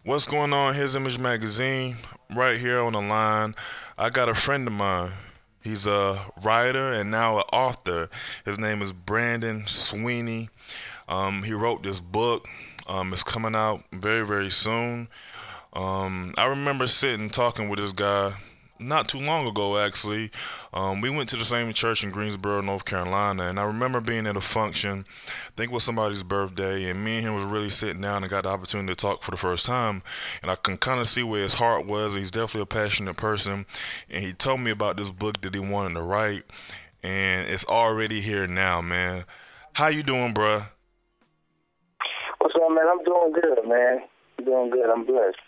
What's going on? His Image Magazine, right here on the line. I got a friend of mine. He's a writer and now an author. His name is Brandon Sweeny. He wrote this book. It's coming out very, very soon. I remember sitting talking with this guy not too long ago, actually. We went to the same church in Greensboro, North Carolina, and I remember being at a function, I think it was somebody's birthday, and me and him was really sitting down and got the opportunity to talk for the first time. And I can kind of see where his heart was. He's definitely a passionate person, and he told me about this book that he wanted to write, and it's already here now, man. How you doing, bruh? What's up, man? I'm doing good, man. I'm doing good. I'm blessed.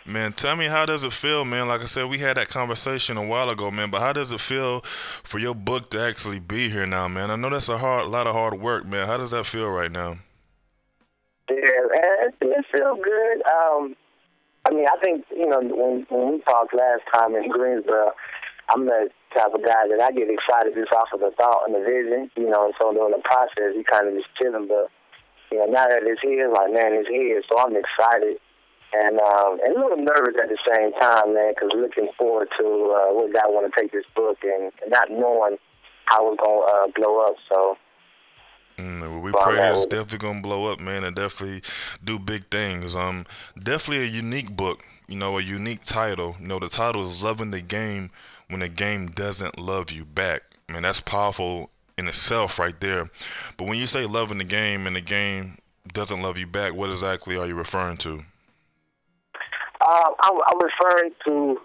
Man, tell me, how does it feel, man? Like I said, we had that conversation a while ago, man, but how does it feel for your book to actually be here now, man? I know that's a lot of hard work, man. How does that feel right now? Yeah, man, it feels good. I think, when we talked last time in Greensboro, I'm the type of guy that I get excited just off of the thought and the vision, and so during the process, you kind of just chilling, but, now that it's here, like, man, it's here, so I'm excited. And a little nervous at the same time, man, because looking forward to what God want to take this book and not knowing how it's going to blow up. So, Well, we pray it's definitely gonna blow up, man, and definitely do big things. Definitely a unique book, a unique title. The title is "Loving the Game When the Game Doesn't Love You Back." Man, that's powerful in itself, right there. But when you say loving the game and the game doesn't love you back, what exactly are you referring to? I'm referring to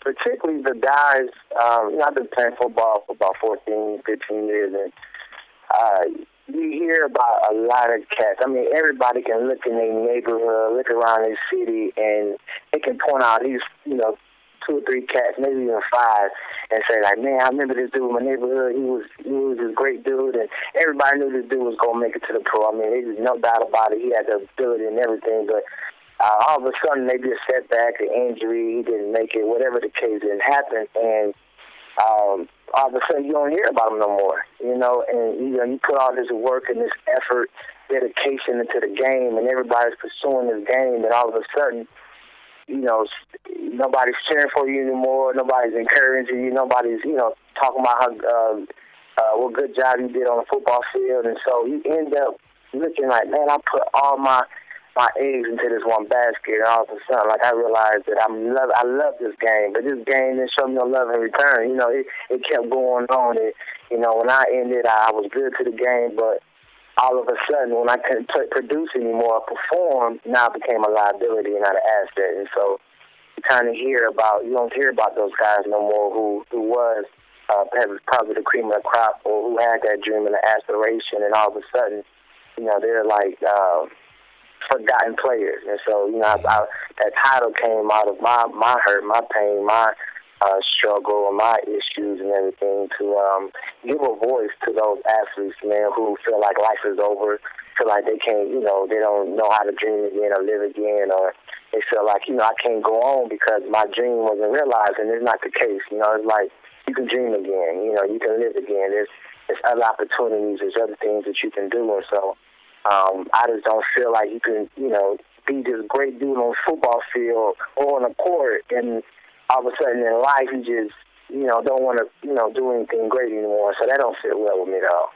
particularly the guys. I've been playing football for about 14, 15 years, and you hear about a lot of cats. I mean, everybody can look in their neighborhood, look around their city, and they can point out these, two or three cats, maybe even five, and say like, man, I remember this dude in my neighborhood. He was a great dude, and everybody knew this dude was gonna make it to the pro. I mean, there's no doubt about it. He had the ability and everything, but all of a sudden, maybe a setback, an injury, he didn't make it, whatever the case, it happened, and all of a sudden you don't hear about him no more, and you put all this work and this effort, dedication into the game, and everybody's pursuing this game, and all of a sudden, nobody's cheering for you anymore, nobody's encouraging you, nobody's, talking about what good job you did on the football field, and so you end up looking like, man, I put all my eggs into this one basket, and all of a sudden, like, I realized that I love this game, but this game didn't show me no love in return. It kept going on. When I ended, I was good to the game, but all of a sudden, when I couldn't produce anymore, perform, now it became a liability and not an asset. And so you don't hear about those guys no more who was probably the cream of the crop, or who had that dream and the aspiration, and all of a sudden, they're like forgotten players. And so, that title came out of my hurt, my pain, my struggle, and my issues and everything, to give a voice to those athletes, man, who feel like life is over, feel like they can't, they don't know how to dream again or live again, or they feel like, I can't go on because my dream wasn't realized, and it's not the case. It's like you can dream again, you can live again. There's other opportunities, there's other things that you can do, and so I just don't feel like you can, be this great dude on a football field or on a court, and all of a sudden in life you just, don't want to, do anything great anymore. So that don't fit well with me at all.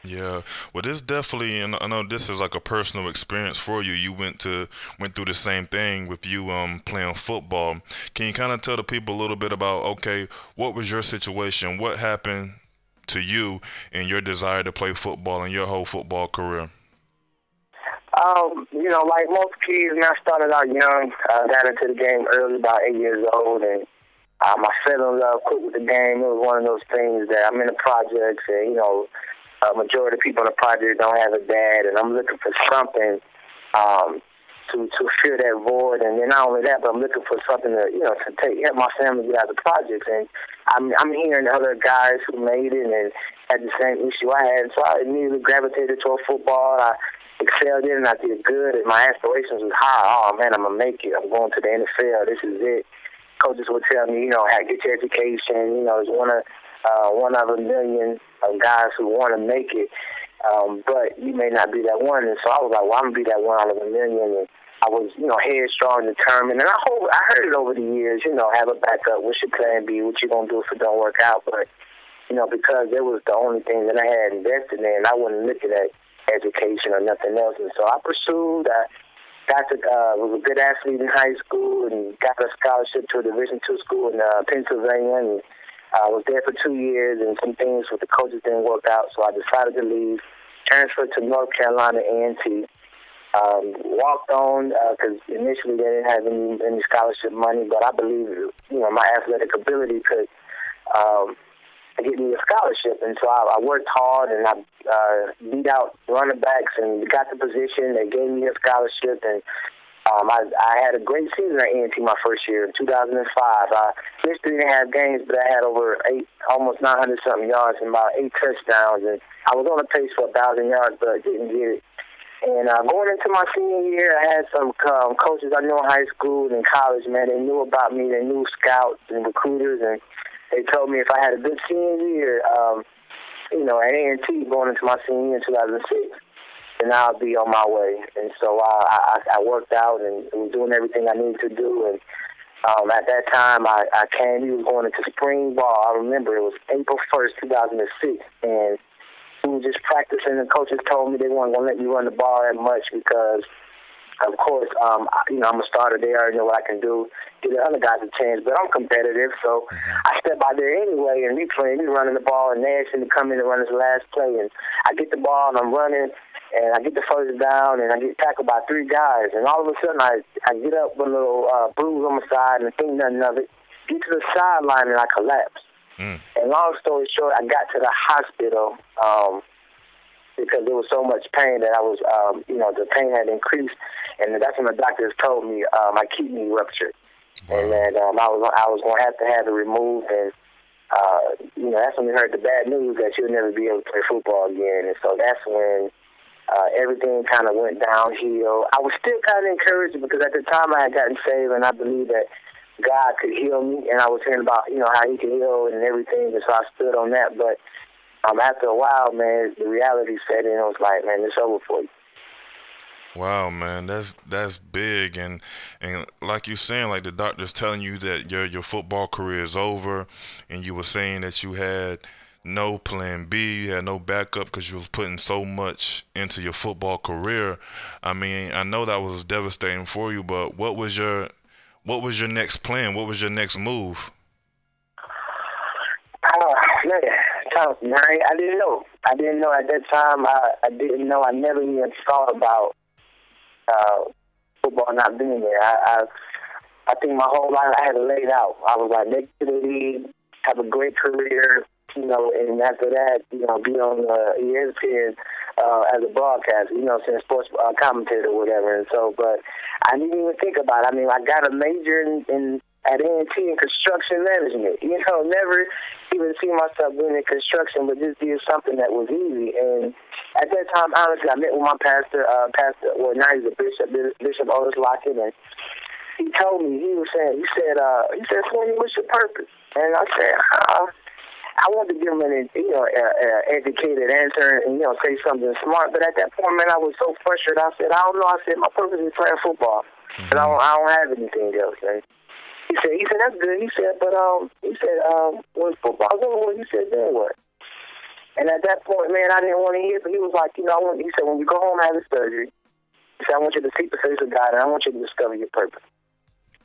Yeah, well, this definitely, and I know this is like a personal experience for you. You went through the same thing with you playing football. Can you kind of tell the people a little bit about, okay, what was your situation? What happened to you and your desire to play football and your whole football career? Like most kids, I started out young, got into the game early, about 8 years old, and I fell in love quick with the game. It was one of those things that I'm in the projects, and, majority of people in the project don't have a dad, and I'm looking for something to fill that void. And then not only that, but I'm looking for something to, help my family get out of the projects. And I'm hearing other guys who made it and had the same issue I had, so I immediately gravitated toward football. I excelled in, and I did good, and my aspirations was high. Oh, man, I'm going to make it. I'm going to the NFL. This is it. Coaches would tell me, how to get your education. It's one of a million of guys who want to make it, but you may not be that one. And so I was like, well, I'm going to be that one out of a million. And I was, headstrong, determined, and I heard it over the years, have a backup. What's your plan B? What you gonna do if it don't work out? But because it was the only thing that I had invested in, I wasn't looking at education or nothing else, and so I pursued. Was a good athlete in high school and got a scholarship to a Division II school in Pennsylvania, and I was there for 2 years, and some things with the coaches didn't work out, so I decided to leave, transferred to North Carolina A&T. Walked on because initially they didn't have any scholarship money, but I believe my athletic ability could get me a scholarship, and so I worked hard and I beat out running backs and got the position. They gave me a scholarship, and I had a great season at A&T my first year in 2005. I missed 3.5 games, but I had over almost 900 something yards and about 8 touchdowns, and I was on a pace for 1,000 yards, but didn't get it. And going into my senior year, I had some coaches I knew in high school and college, man. They knew about me. They knew scouts and recruiters, and they told me if I had a good senior year, at A&T going into my senior year in 2006, then I'll be on my way. And so I worked out and was doing everything I needed to do. And at that time, I came. He was going into spring ball. I remember it was April 1st, 2006, and we were just practicing, and coaches told me they weren't going to let me run the ball that much because, of course, I'm a starter. They already know what I can do. Give the other guys a chance, but I'm competitive, so I step out there anyway, and we running the ball, and they asked me to come in and run his last play, and I get the ball, and I'm running, and I get the first down, and I get tackled by 3 guys, and all of a sudden I get up with a little bruise on my side and think nothing of it, get to the sideline, and I collapse. And long story short, I got to the hospital because there was so much pain that I was, the pain had increased, and that's when the doctors told me my kidney ruptured, and that I was going to have it removed, and that's when we heard the bad news that you'll never be able to play football again, and so that's when everything kind of went downhill. I was still kind of encouraged because at the time I had gotten saved, and I believed that God could heal me, and I was hearing about, how he could heal and everything, and so I stood on that. But after a while, man, the reality set in. I was like, man, it's over for you. Wow, man, that's big, and like you saying, like the doctor's telling you that your football career is over, and you were saying that you had no plan B, you had no backup because you was putting so much into your football career. I mean, I know that was devastating for you, but what was your next plan? What was your next move? Man, I didn't know. I didn't know at that time. I didn't know. I never even thought about football not being there. I think my whole life I had it laid out. I was like, next to the league, have a great career, and after that, be on ESPN as a broadcaster, since sports commentator or whatever. And so, but I didn't even think about it. I mean, I got a major at A&T in construction management. Never even see myself being in construction, but just did something that was easy. And at that time, honestly, I met with my pastor, now he's a Bishop Otis Lockett, and he told me, he said, Sweeny, what's your purpose? And I said, I wanted to give him an educated answer and, say something smart. But at that point, man, I was so frustrated. I said, I don't know. I said, my purpose is playing football. And I don't have anything else. And he said, that's good. He said, but, what's football? He said, then what? And at that point, man, I didn't want to hear it. But he was like, he said, when you go home and have the surgery, he said, I want you to seek the face of God, and I want you to discover your purpose.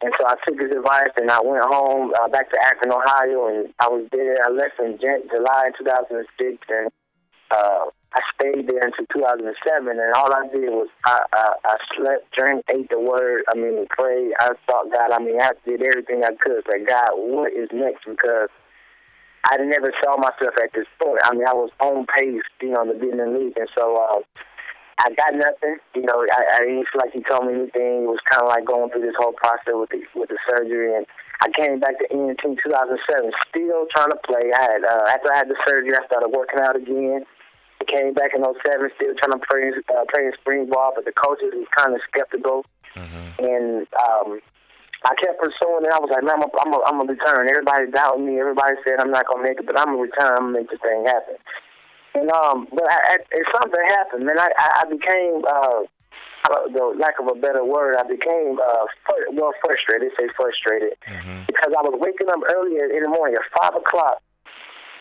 And so I took his advice, and I went home back to Akron, Ohio, and I was there. I left in July 2006, and I stayed there until 2007. And all I did was I slept, drank, ate the word. I mean, prayed. I thought God. I mean, I did everything I could. Like, God, what is next? Because I never saw myself at this point. I mean, I was on pace, to be in the league, and so. I got nothing. I didn't feel like he told me anything. It was kind of like going through this whole process with the surgery. And I came back to A&T in 2007, still trying to play. After I had the surgery, I started working out again. I came back in 2007, still trying to play in spring ball, but the coaches was kind of skeptical. And I kept pursuing it. I was like, man, I'm going to return. Everybody doubted me. Everybody said I'm not going to make it, but I'm going to return. I'm going to make this thing happen. And but something happened, man. I became the lack of a better word, I became frustrated. They say frustrated because I was waking up earlier in the morning at 5 o'clock,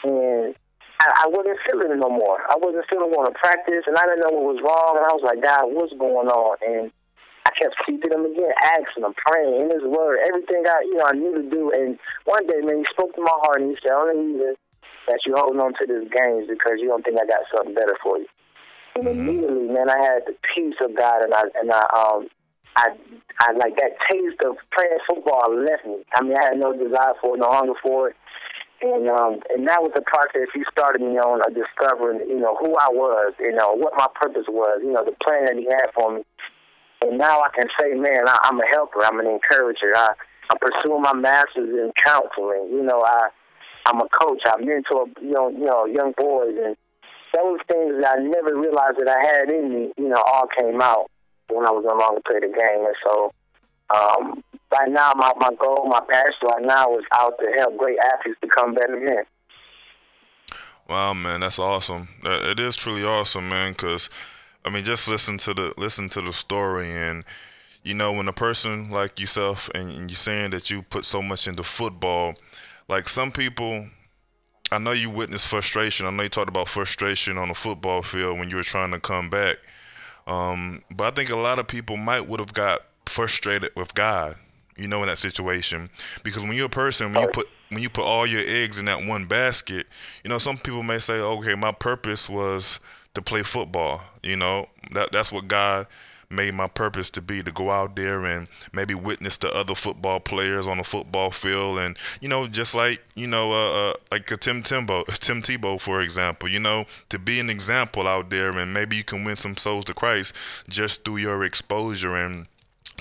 and I wasn't feeling it no more. I wasn't feeling going to practice, and I didn't know what was wrong. And I was like, God, what's going on? And I kept seeking him again, asking him, praying in his word, everything I knew to do. And one day, man, he spoke to my heart, and he said, only reason that you're holding on to this game is because you don't think I got something better for you. And immediately, man, I had the peace of God, and I like that taste of playing football left me. I mean, I had no desire for it, no hunger for it. And that was the process he started me on, discovering, who I was, what my purpose was, the plan that he had for me. And now I can say, man, I'm a helper. I'm an encourager. I'm pursuing my master's in counseling. I'm a coach. I mentor, young boys. And those things that I never realized that I had in me, all came out when I was no longer play the game. And so right now, my goal, my passion right now is out to help great athletes become better men. Wow, man, that's awesome. It is truly awesome, man, because I mean, just listen to the story, and when a person like yourself and you're saying that you put so much into football, like some people, I know you witnessed frustration. I know you talked about frustration on the football field when you were trying to come back, but I think a lot of people would have got frustrated with God, in that situation, because when you're a person, when you put all your eggs in that one basket, some people may say, okay, my purpose was to play football. That's what God made my purpose to be, to go out there and maybe witness to other football players on the football field, and just like like a Tim Tebow, for example, to be an example out there, and maybe you can win some souls to Christ just through your exposure and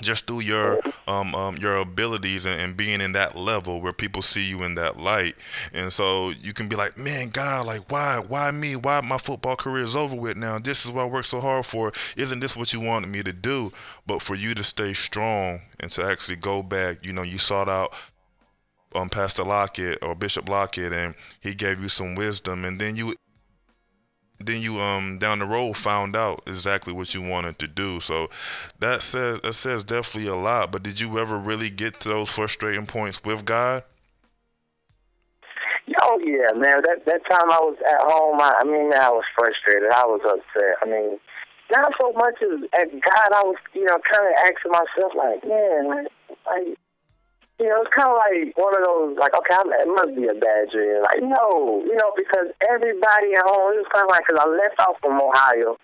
just through your abilities and being in that level where people see you in that light. And so you can be like, man, God, like, why me? Why my football career is over with now? This is what I worked so hard for. Isn't this what you wanted me to do? But for you to stay strong and to actually go back, you sought out Pastor Lockett or Bishop Lockett, and he gave you some wisdom, and then you down the road found out exactly what you wanted to do. So that says definitely a lot. But did you ever really get to those frustrating points with God? Oh yeah, man. That time I was at home, I was frustrated. I was upset. I mean, not so much as at God. I was, kind of asking myself, like, man, like, it's kind of like one of those, like, okay, it must be a bad dream. Like, no, because everybody at home, it was kind of like, because I left out from Ohio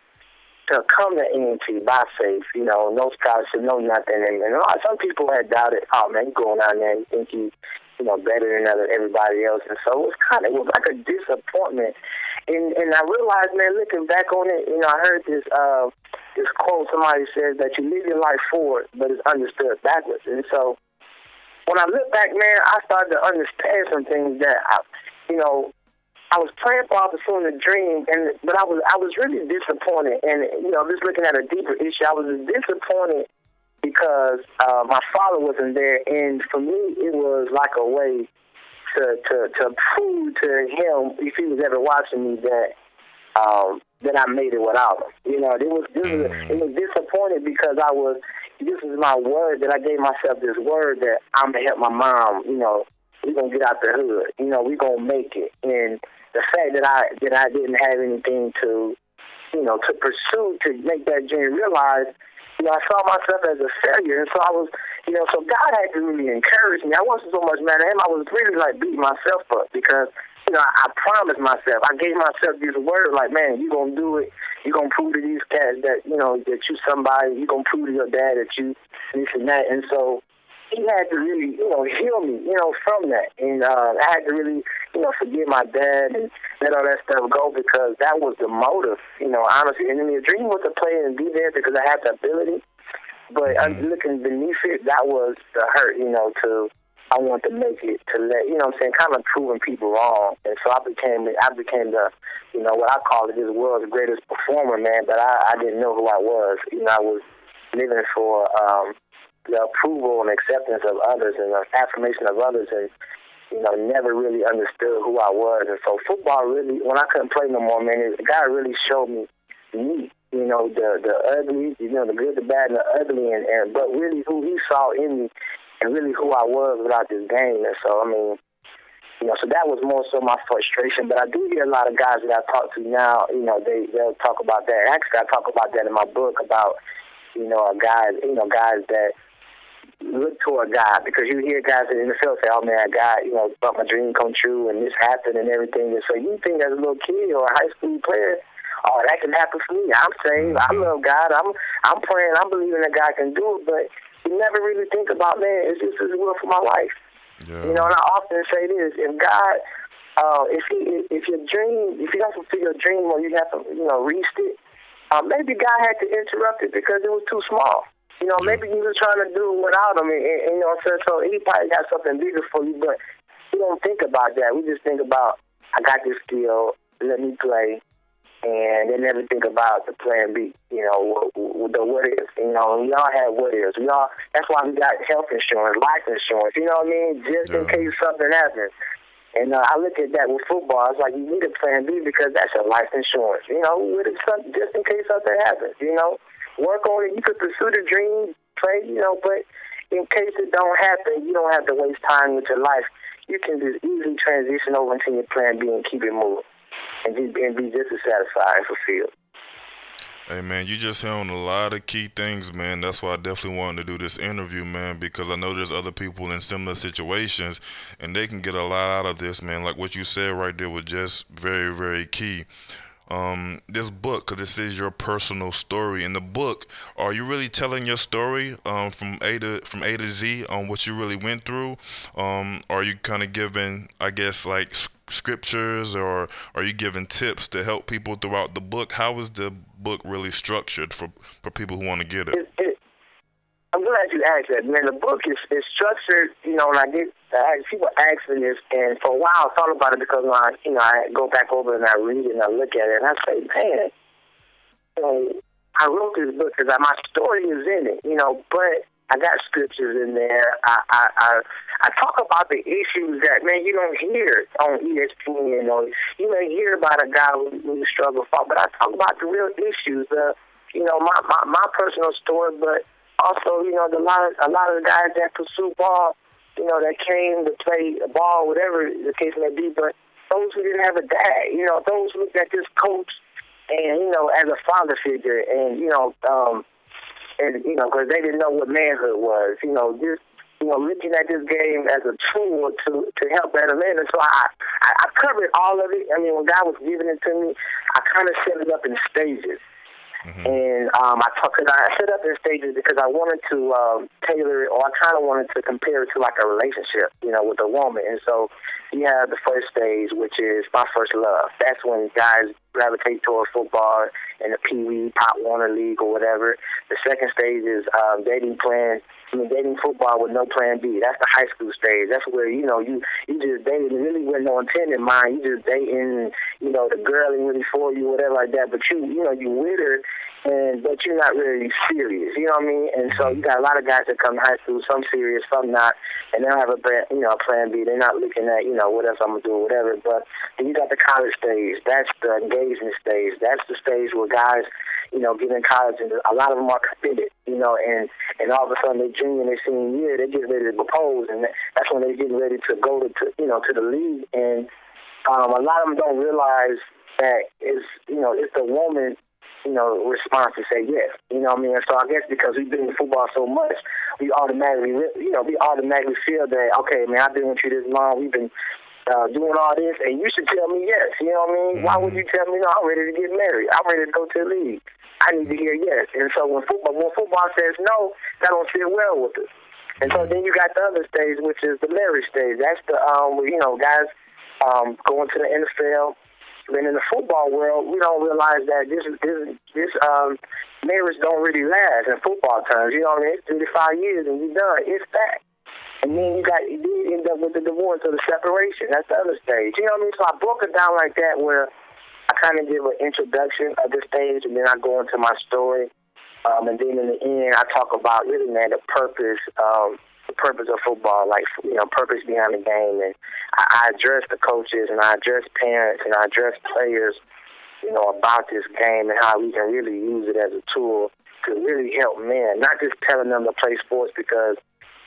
to come to A&T by faith, no scholarship, no nothing. And some people had doubted, oh, man, you going down there, you think you better than everybody else. And so it was like a disappointment. And I realized, man, looking back on it, I heard this quote, somebody says that you live your life forward, but it's understood backwards. And so when I look back, man, I started to understand some things that I was praying for, pursuing a dream, but I was really disappointed. And just looking at a deeper issue, I was disappointed because my father wasn't there, and for me, it was like a way to prove to him, if he was ever watching me, that I made it without him. It was disappointed because this is my word that I gave myself, this word that I'm going to help my mom, we're going to get out the hood, we're going to make it. And the fact that I didn't have anything to pursue to make that dream realize, I saw myself as a failure. And so I was, so God had to really encourage me. I wasn't so much mad at him. I was really like beating myself up because, I promised myself. I gave myself this word like, man, you're going to do it. You're going to prove to these cats that, that you somebody. You're going to prove to your dad that you this and that. And so he had to really, heal me, from that. And I had to really, forgive my dad and let all that stuff go because that was the motive, honestly. And then the dream was to play and be there because I had the ability. But looking beneath it, that was the hurt, I wanted to make it to let, kind of proving people wrong. And so I became the, what I call it, this world's greatest performer, man. But I didn't know who I was. I was living for the approval and acceptance of others and the affirmation of others, and never really understood who I was. And so football really, when I couldn't play no more, man, God really showed me the ugly, the good, the bad, and the ugly, but really who he saw in me, and really who I was without this game. And so, I mean, so that was more so my frustration. But I do hear a lot of guys that I talk to now, they'll talk about that. Actually, I talk about that in my book about, guys that look toward God, because you hear guys in the NFL say, "Oh man, God, thought my dream come true, and this happened and everything." And so you think as a little kid or a high school player, oh, that can happen for me. I'm saved. I love God. I'm praying. I'm believing that God can do it, but you never really think about, man, is this His will for my life? Yeah. And I often say this: if God, if your dream, if you don't fulfill your dream, or you have to, reach it, maybe God had to interrupt it because it was too small. Maybe you were trying to do it without him, and so he probably got something bigger for you, but we don't think about that. We just think about, I got this skill, let me play, and they never think about the plan B, the what ifs. We all have what ifs. That's why we got health insurance, life insurance, just in case something happens. And I look at that with football. It's like you need a plan B because that's your life insurance, just in case something happens, Work on it. You could pursue the dream, play, but in case it don't happen, you don't have to waste time with your life. You can just easily transition over into your plan B and keep it moving, and be just as satisfied and fulfilled. Hey, man, you just hit on a lot of key things, man. That's why I definitely wanted to do this interview, man, because I know there's other people in similar situations, and they can get a lot out of this, man. Like what you said right there was just very, very key. This book, because this is your personal story. In the book, are you really telling your story from A to Z on what you really went through? Are you kind of giving, I guess, like scriptures, or are you giving tips to help people throughout the book? How is the book really structured for people who want to get it? I'm glad you asked that, man. The book is structured, when I get people ask me this, and for a while I thought about it because when I go back over and I read it and I look at it and I say, man, I wrote this book because my story is in it, but I got scriptures in there. I talk about the issues that, man, you don't hear on ESPN, or you may hear about a guy who struggled for, but I talk about the real issues, my personal story, but also, a lot of the guys that pursue ball, that came to play ball, whatever the case may be, but those who didn't have a dad, those who looked at this coach and, as a father figure, and, because they didn't know what manhood was, just, looking at this game as a tool to help better men. And so I covered all of it. I mean, when God was giving it to me, I kind of set it up in stages. And I set up in stages because I wanted to tailor it, or I kind of wanted to compare it to like a relationship, with a woman. And so you have the first stage, which is my first love. That's when guys gravitate toward football in the Pee Wee, Pop Warner League, or whatever. The second stage is dating football with no plan B. That's the high school stage. That's where, you just dating really with no intent in mind. You just dating, the girl ain't really for you, whatever like that. But you with her, but you're not really serious. You know what I mean? And so you got a lot of guys that come to high school, some serious, some not, and they don't have a plan B. They're not looking at, what else I'm going to do, whatever. But then you got the college stage. That's the engagement stage. That's the stage where guys, get in college, and a lot of them are committed, and all of a sudden they junior and their senior year, they get ready to propose, and that's when they get ready to go to the league. And a lot of them don't realize that it's the woman, response to say yes. You know what I mean? And so I guess because we've been in football so much, we automatically feel that, okay, man, I've been with you this long, we've been doing all this, and you should tell me yes. You know what I mean? Why would you tell me no? I'm ready to get married. I'm ready to go to the league. I need to hear yes. And so when football says no, that don't sit well with us. And so then you got the other stage, which is the marriage stage. That's the guys going to the NFL. But in the football world, we don't realize that this marriage don't really last in football terms. You know what I mean? It's 3 to 5 years and you're done. It's that. And then you end up with the divorce or the separation. That's the other stage. You know what I mean? So I broke it down like that, where I kind of give an introduction of this stage, and then I go into my story. And then in the end, I talk about really, man, the purpose of football, like, purpose behind the game. And I address the coaches, and I address parents, and I address players about this game and how we can really use it as a tool to really help men. Not just telling them to play sports because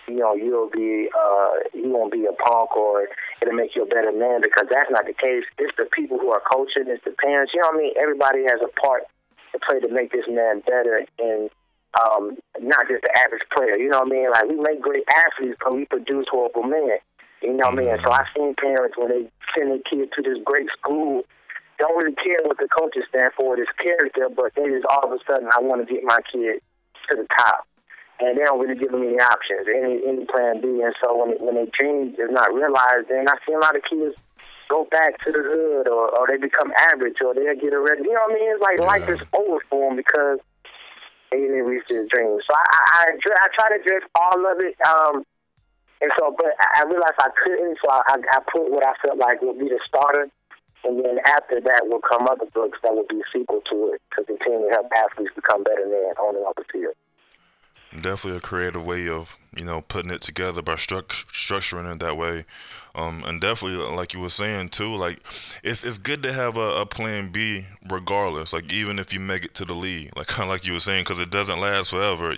you won't be a punk or it'll make you a better man, because that's not the case. It's the people who are coaching, it's the parents. You know what I mean? Everybody has a part to play to make this man better, and not just the average player. You know what I mean? Like, we make great athletes, but we produce horrible men. You know what I mean? So I've seen parents, when they send their kids to this great school, don't really care what the coaches stand for, this character, but they just all of a sudden, I want to get my kid to the top. And they don't really give them any options, any plan B. And so when their dream is not realized, then I see a lot of kids go back to the hood, or they become average, or they'll get arrested. You know what I mean? It's like life is over for them because they didn't reach their dreams. So I try to address all of it. And so, but I realized I couldn't, so I put what I felt like would be the starter. And then after that will come other books that will be sequel to it to continue to help athletes become better men on and off the field. Definitely a creative way of, putting it together by structuring it that way. And definitely, like you were saying too, like it's good to have a plan B regardless. Like, even if you make it to the league, like kind of like you were saying, because it doesn't last forever.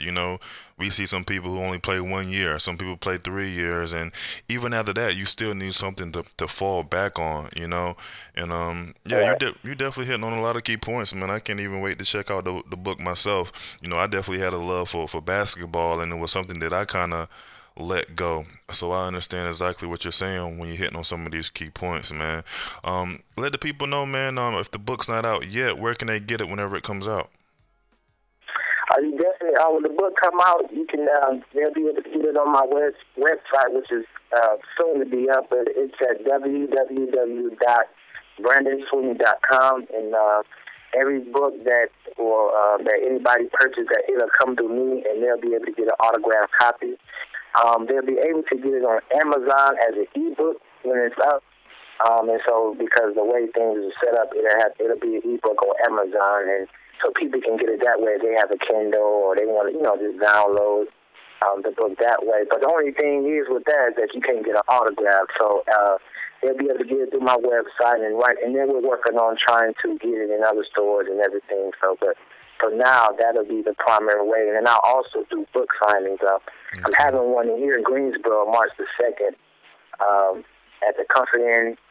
We see some people who only play 1 year, some people play 3 years, and even after that, you still need something to fall back on. And you definitely hitting on a lot of key points, man. I can't even wait to check out the book myself. I definitely had a love for basketball, and it was something that I kind of let go. So I understand exactly what you're saying when you're hitting on some of these key points, man. Let the people know, man, if the book's not out yet, where can they get it whenever it comes out? You definitely, when the book come out, you can, they'll be able to get it on my website, which is soon to be up, but it's at www.brandonsweeney.com, and every book that anybody purchases, that it'll come to me, and they'll be able to get an autographed copy. They'll be able to get it on Amazon as an ebook when it's up. And so, because the way things are set up, it'll be an ebook on Amazon, and so people can get it that way if they have a Kindle or they want to, just download the book that way. But the only thing is with that is that you can't get an autograph. So they'll be able to get it through my website, and then we're working on trying to get it in other stores and everything. So, but for now, that'll be the primary way. And then I'll also do book signings up. I'm having one here in Greensboro, March the 2nd, at the Comfort Inn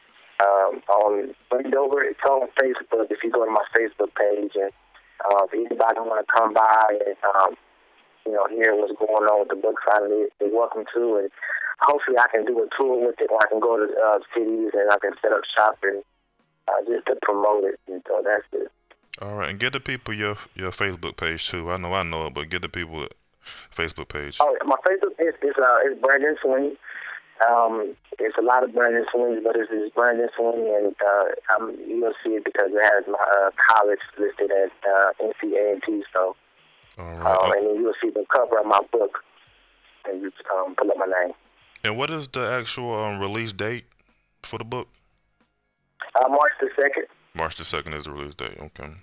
on Wendover. It's on Facebook. If you go to my Facebook page, and if anybody want to come by and hear what's going on with the book signing, they're welcome to. And hopefully, I can do a tour with it, or I can go to cities and I can set up shop and just to promote it. And so that's it. All right, and get the people your Facebook page too. I know it, but get the people Facebook page. Oh, my Facebook is Brandon Sweeny. It's a lot of Brandon Sweeney, but it's Brandon Sweeny, and you'll see it because it has my college listed at NCA&T. So, all right. And then you'll see the cover of my book, and you pull up my name. And what is the actual release date for the book? March the 2nd. March the 2nd is the release date. Okay.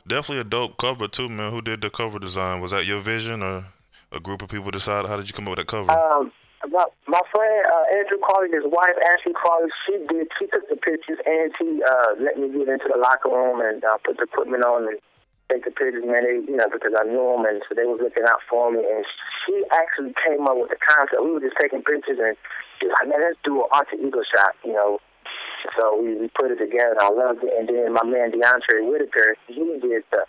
Definitely a dope cover too, man. Who did the cover design? Was that your vision, or a group of people decided? How did you come up with that cover? My friend Andrew Crawley, his wife Ashley Crawley, she took the pictures, and she let me get into the locker room and put the equipment on and take the pictures, man. Because I knew them, and so they was looking out for me. And she actually came up with the concept. We were just taking pictures, and she was like, "Man, let's do an alter ego shot," So we put it together, and I loved it. And then my man DeAndre Whitaker, he redid the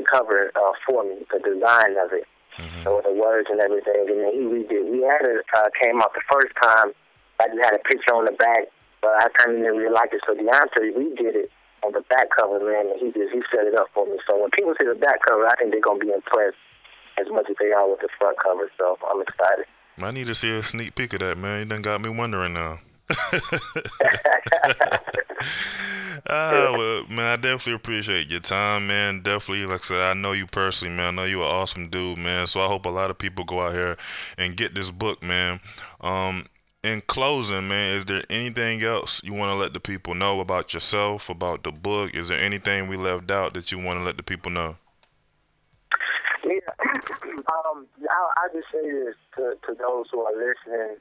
cover for me, the design of it. Mm-hmm. So with the words and everything, and then he redid. We had it came out the first time. I just had a picture on the back, but I kind of didn't really like it. So DeAndre redid it on the back cover, man, and he set it up for me. So when people see the back cover, I think they're gonna be impressed as much as they are with the front cover. So I'm excited. I need to see a sneak peek of that, man. You done got me wondering now. Well, man, I definitely appreciate your time, man. Definitely, like I said, I know you personally, man. I know you're an awesome dude, man. So I hope a lot of people go out here and get this book, man. In closing, man, is there anything else you want to let the people know about yourself, about the book? Is there anything we left out that you want to let the people know? Yeah, I'll just say this to those who are listening.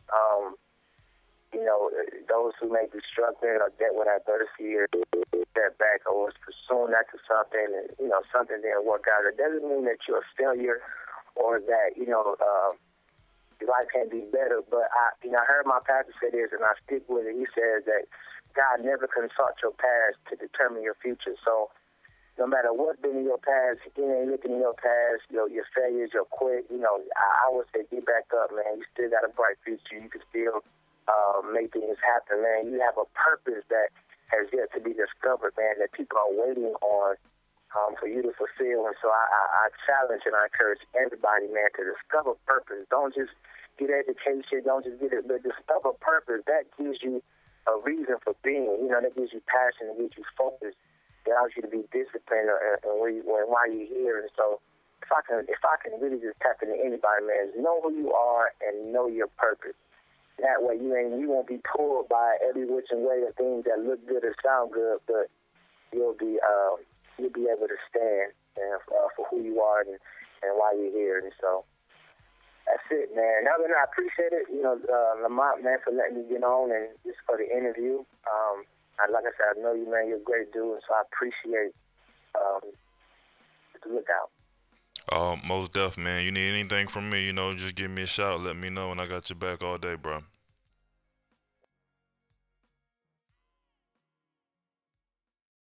those who may be struggling or dealt with adversity or step back or was pursuing after something and, something didn't work out. It doesn't mean that you're a failure or that, your life can't be better. But I heard my pastor say this, and I stick with it. He says that God never consults your past to determine your future. So no matter what's been in your past, he ain't looking in your past, your failures, your quit. I would say get back up, man. You still got a bright future. You can still make things happen, man. You have a purpose that has yet to be discovered, man, that people are waiting on for you to fulfill. And so I challenge and I encourage everybody, man, to discover purpose. Don't just get education. Don't just get it, but discover purpose. That gives you a reason for being. That gives you passion, that gives you focus. It allows you to be disciplined while you're here. And so if I can really just tap into anybody, man, is know who you are and know your purpose. That way you won't be pulled by every which and way of things that look good or sound good, but you'll be able to stand for who you are and why you're here. And so that's it, man. Other than that, I appreciate it, Lamont, man, for letting me get on and just for the interview. Like I said, I know you, man. You're a great dude, and so I appreciate the lookout. Most deaf, man. You need anything from me, just give me a shout. Let me know, and I got your back all day, bro.